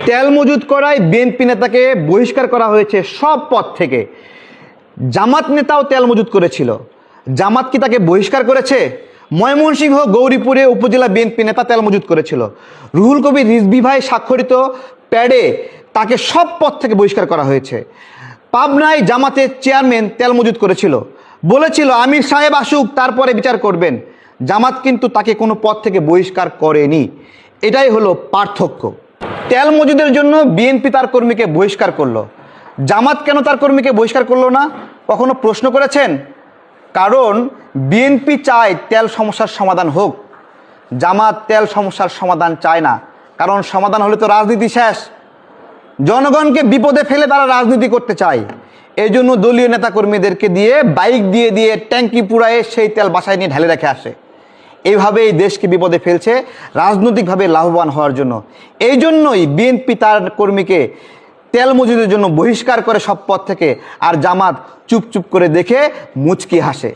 তেল মজুত করায় বিএনপি নেতাকে বহিষ্কার করা হয়েছে সব পদ থেকে। জামাত নেতাও তেল মজুত করেছিল, জামাত কি তাকে বহিষ্কার করেছে? ময়মনসিংহ গৌরীপুরে উপজেলা বিএনপি নেতা তেল মজুত করেছিল, রুহুল কবির রিজভী ভাই স্বাক্ষরিত প্যাডে তাকে সব পদ থেকে বহিষ্কার করা হয়েছে। পাবনায় জামাতের চেয়ারম্যান তেল মজুত করেছিল, বলেছিল আমির সাহেব আসুক তারপরে বিচার করবেন। জামাত কিন্তু তাকে কোনো পদ থেকে বহিষ্কার করেনি। এটাই হলো পার্থক্য। তেল মজুদের জন্য বিএনপি তার কর্মীকে বহিষ্কার করলো, জামাত কেন তার কর্মীকে বহিষ্কার করলো না? কখনো প্রশ্ন করেছেন? কারণ বিএনপি চায় তেল সমস্যার সমাধান হোক, জামাত তেল সমস্যার সমাধান চায় না। কারণ সমাধান হলে তো রাজনীতি শেষ। জনগণকে বিপদে ফেলে তারা রাজনীতি করতে চায়। এই জন্য দলীয় নেতাকর্মীদেরকে দিয়ে বাইক দিয়ে দিয়ে ট্যাঙ্কি পুরায়ে সেই তেল বাসায় নিয়ে ঢেলে রেখে আসে। এইভাবে এই দেশকে বিপদে ফেলছে রাজনৈতিকভাবে লাভবান হওয়ার জন্য। এই জন্যই বিএনপি তার কর্মীকে তেল মজুদের জন্য বহিষ্কার করে সব পদ থেকে, আর জামাত চুপ চুপ করে দেখে মুচকি হাসে।